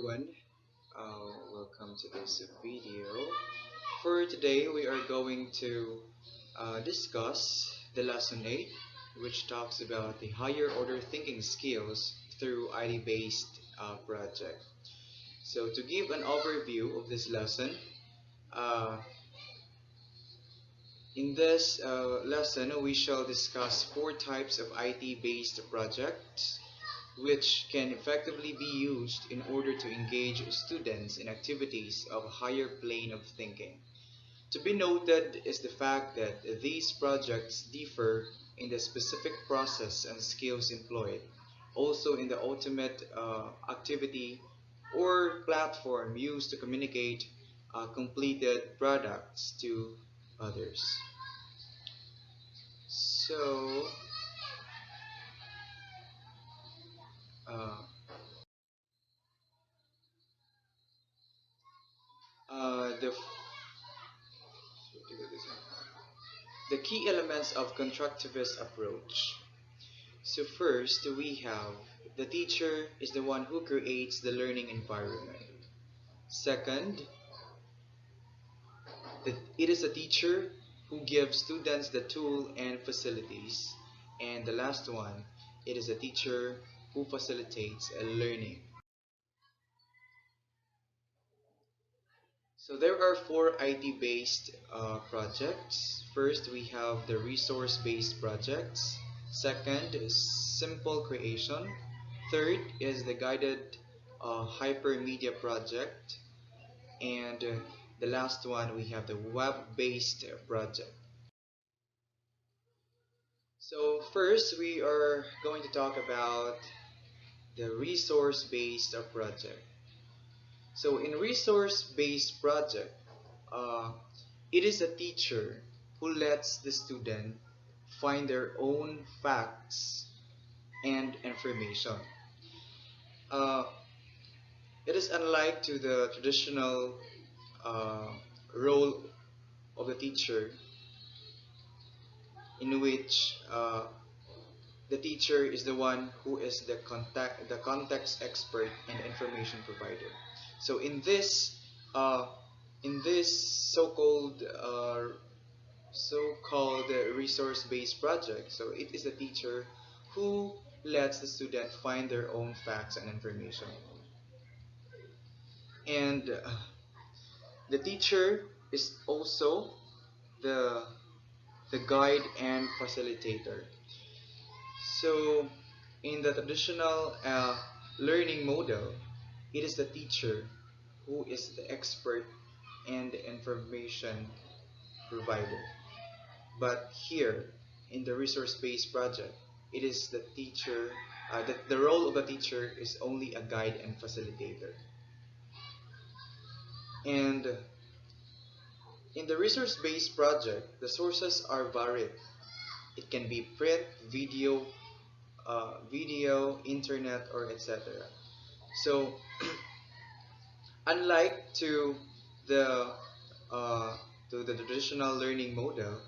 Everyone, welcome to this video. For today, we are going to discuss the lesson 8, which talks about the higher order thinking skills through ID-based project. So to give an overview of this lesson, uh, in this lesson, we shall discuss four types of IT-based projects which can effectively be used in order to engage students in activities of a higher plane of thinking. To be noted is the fact that these projects differ in the specific process and skills employed, also in the ultimate activity or platform used to communicate completed products to others. So, uh, the the key elements of constructivist approach. So first we have the teacher is the one who creates the learning environment. Second, that it is a teacher who gives students the tool and facilities. And the last one, it is a teacher who facilitates learning. So there are four IT-based projects. First, we have the resource-based projects. Second is simple creation. Third is the guided hypermedia project. And the last one, we have the web-based project. So first, we are going to talk about the resource-based project. So in resource-based project, uh, it is a teacher who lets the student find their own facts and information. Uh, it is unlike to the traditional uh, role of the teacher, in which the teacher is the one who is the context expert and information provider. So uh, in this so-called resource-based project, so it is the teacher who lets the student find their own facts and information. And the teacher is also the the guide and facilitator. So in the traditional learning model, it is the teacher who is the expert and the information provider. But here, in the resource-based project, it is the teacher, the role of the teacher is only a guide and facilitator. And in the resource-based project, the sources are varied. It can be print, video, internet, or etc. So, unlike the uh, to the traditional learning model,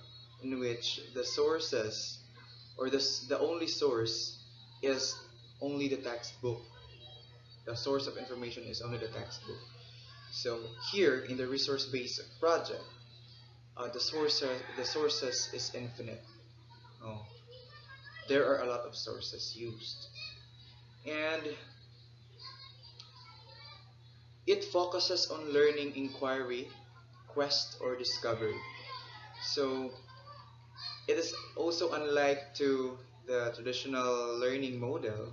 in which the sources or the only source is only the textbook. The source of information is only the textbook. So here in the resource-based project, the sources is infinite. Oh, there are a lot of sources used, and it focuses on learning, inquiry, quest, or discovery. So it is also unlike to the traditional learning model,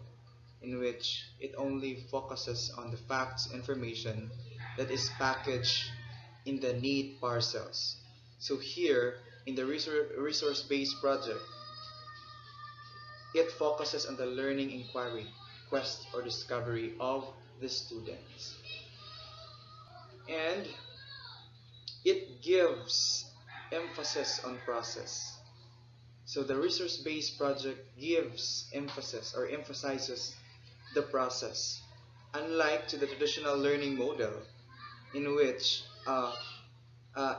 in which it only focuses on the facts information that is packaged in the neat parcels. So here in the resource-based project, it focuses on the learning, inquiry, quest, or discovery of the students. And it gives emphasis on process. So the resource-based project gives emphasis or emphasizes the process, unlike to the traditional learning model, in which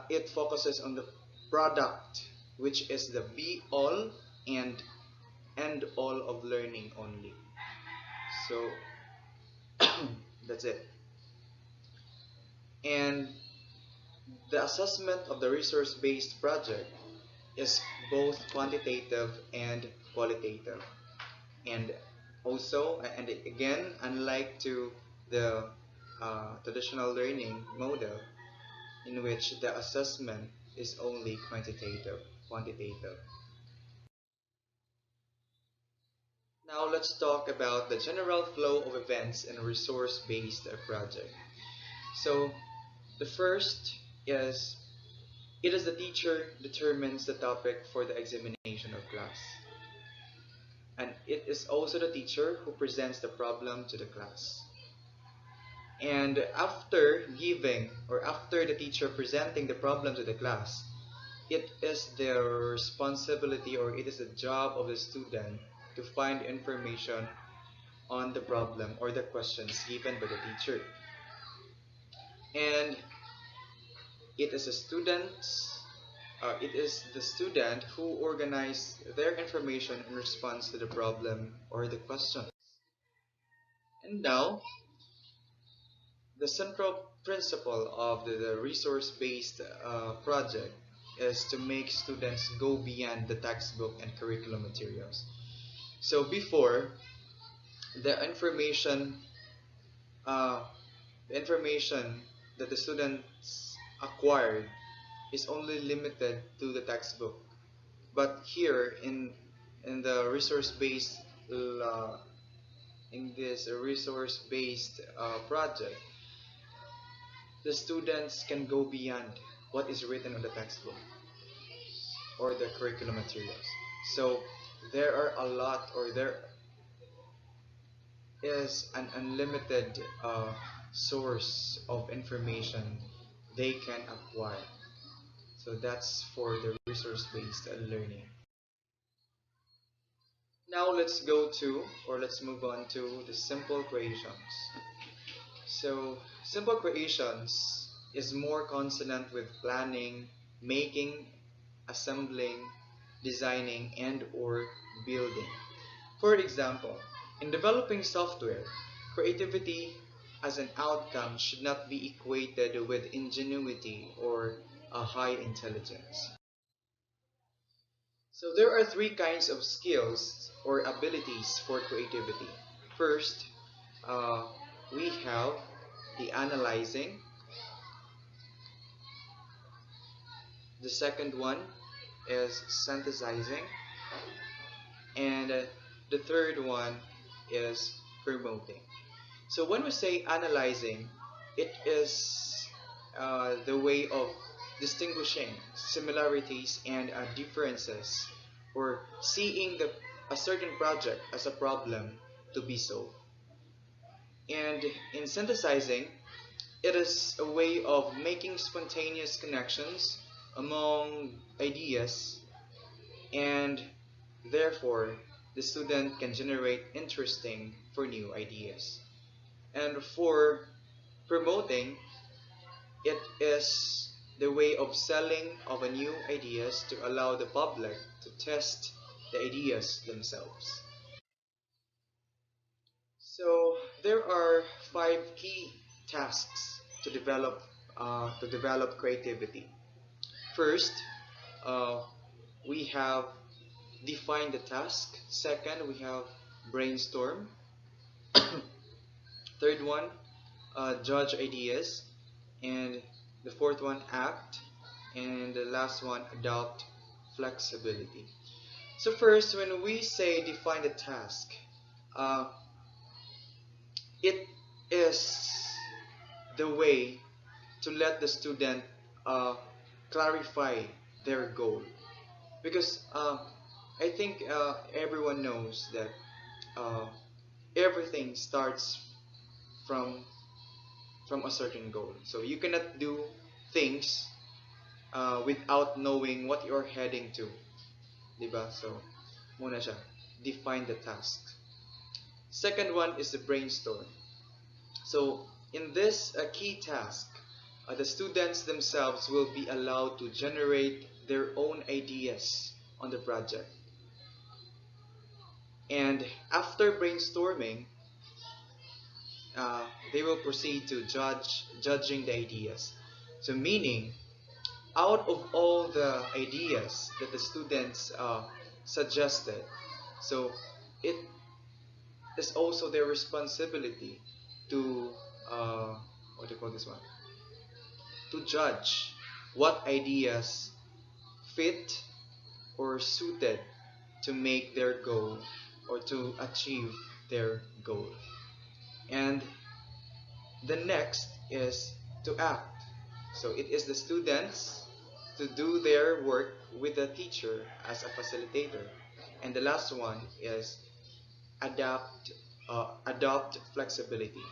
it focuses on the product, which is the be all and end all of learning only. So that's it. And the assessment of the resource-based project is both quantitative and qualitative. And also, and again, unlike to the traditional learning model in which the assessment is only quantitative. Now let's talk about the general flow of events in a resource-based project. So the first is it is the teacher determines the topic for the examination of class. And it is also the teacher who presents the problem to the class. And after giving or after the teacher presenting the problem to the class, it is their responsibility or it is the job of the student to find information on the problem or the questions given by the teacher. And it is a it is the student who organize their information in response to the problem or the question. And now, the central principle of the resource-based project is to make students go beyond the textbook and curriculum materials. So before, the uh, the information that the students acquired is only limited to the textbook. But here in the resource-based uh, in this resource-based project, the students can go beyond what is written on the textbook or the curriculum materials. So there are a lot, or there is an unlimited source of information they can acquire. So that's for the resource-based learning. Now let's move on to the simple creations. So simple creations is more consonant with planning, making, assembling, designing, and or building. For example, in developing software, creativity as an outcome should not be equated with ingenuity or a high intelligence. So there are three kinds of skills or abilities for creativity. First, uh, we have the analyzing. The second one is synthesizing. And the third one is promoting. So when we say analyzing, it is the way of distinguishing similarities and differences, or seeing a certain project as a problem to be solved. And in synthesizing, it is a way of making spontaneous connections among ideas, and therefore the student can generate interesting for new ideas. And for promoting, it is the way of selling of a new ideas to allow the public to test the ideas themselves. So there are five key tasks to develop creativity. First, uh, we have define the task. Second, we have brainstorm. Third one, judge ideas. And the fourth one, act. And the last one, adopt flexibility. So first, when we say define the task, uh, it is the way to let the student uh, clarify their goal. Because I think everyone knows that uh, everything starts from a certain goal. So you cannot do things without knowing what you're heading to, 'di ba? So muna siya, define the task. Second one is the brainstorm. So in this key task, the students themselves will be allowed to generate their own ideas on the project. And after brainstorming, they will proceed to judging the ideas. So meaning, out of all the ideas that the students suggested, so it is also their responsibility to what do you call this one? To judge what ideas fit or suited to make their goal or to achieve their goal. And the next is to act. So it is the students to do their work with the teacher as a facilitator. And the last one is adopt flexibility.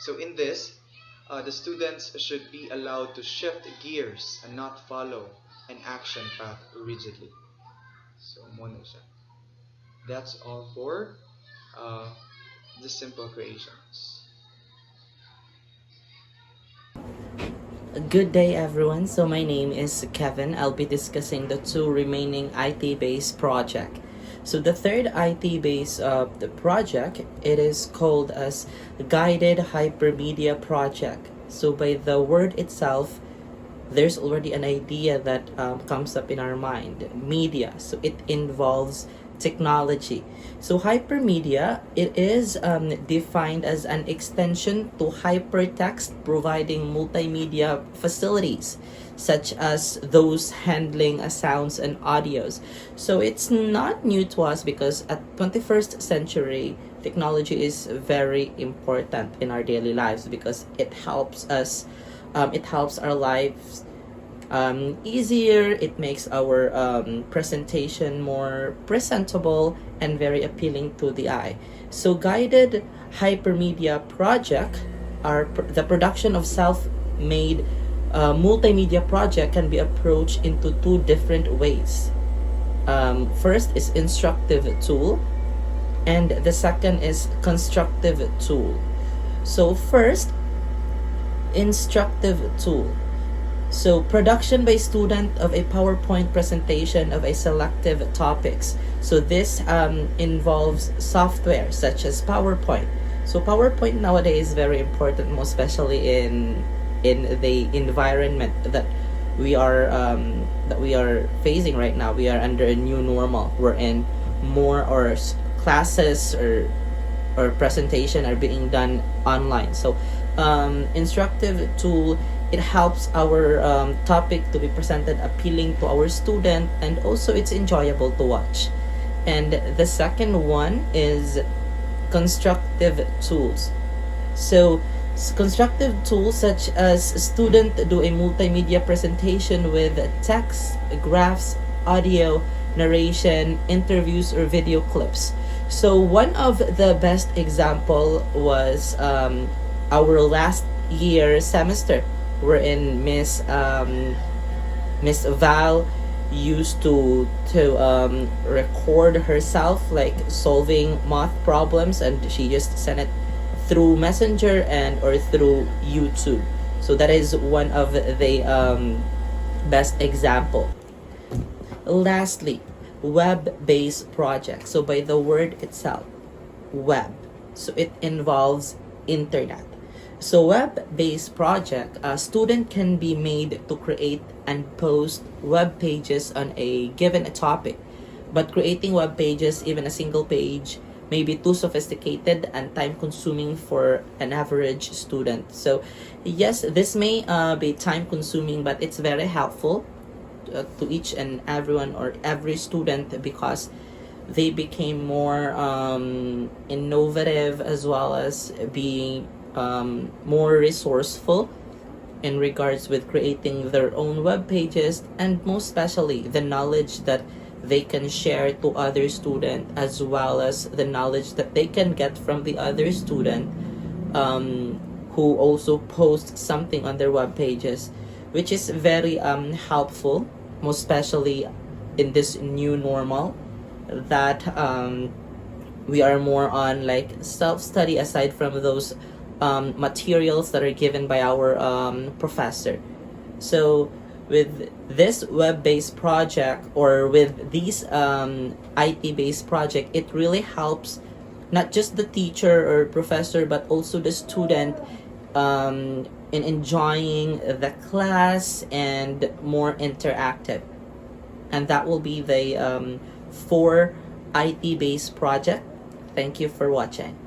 So in this, the students should be allowed to shift gears and not follow an action path rigidly. So mono siya. That's all for uh, the simple creations. Good day, everyone. So my name is Kevin. I'll be discussing the two remaining IT-based project. So the third IT-based the project, it is called as Guided Hypermedia Project. So by the word itself, there's already an idea that comes up in our mind, media. So it involves technology. So hypermedia, it is defined as an extension to hypertext, providing multimedia facilities such as those handling sounds and audios. So it's not new to us because at 21st century, technology is very important in our daily lives because it helps our lives easier. It makes our presentation more presentable and very appealing to the eye. So guided hypermedia project are the production of self-made multimedia project can be approached into two different ways. First is instructive tool, and the second is constructive tool. So first, instructive tool. So production by student of a PowerPoint presentation of a selective topics. So this involves software such as PowerPoint. So PowerPoint nowadays is very important, most especially in the environment that we are facing right now. We are under a new normal. We're in more or classes or presentation are being done online. So instructive tool, it helps our topic to be presented appealing to our student, and also it's enjoyable to watch. And the second one is constructive tools. So constructive tools such as student do a multimedia presentation with text, graphs, audio, narration, interviews, or video clips. So one of the best example was our last year semester, wherein Miss Val used to record herself like solving math problems, and she just sent it through Messenger and or through YouTube. So that is one of the best example. Lastly, web-based project. So by the word itself, web. So it involves internet. So web-based project, a student can be made to create and post web pages on a given topic. But creating web pages, even a single page, may be too sophisticated and time-consuming for an average student. So yes, this may be time-consuming, but it's very helpful to each and everyone or every student because they became more innovative, as well as being more resourceful in regards with creating their own web pages, and most especially the knowledge that they can share to other student, as well as the knowledge that they can get from the other student who also post something on their web pages, which is very helpful, most especially in this new normal that we are more on like self-study aside from those materials that are given by our professor. So with this web-based project, or with these IT-based project, it really helps not just the teacher or professor, but also the student in enjoying the class and more interactive. And that will be the four IT based project. Thank you for watching.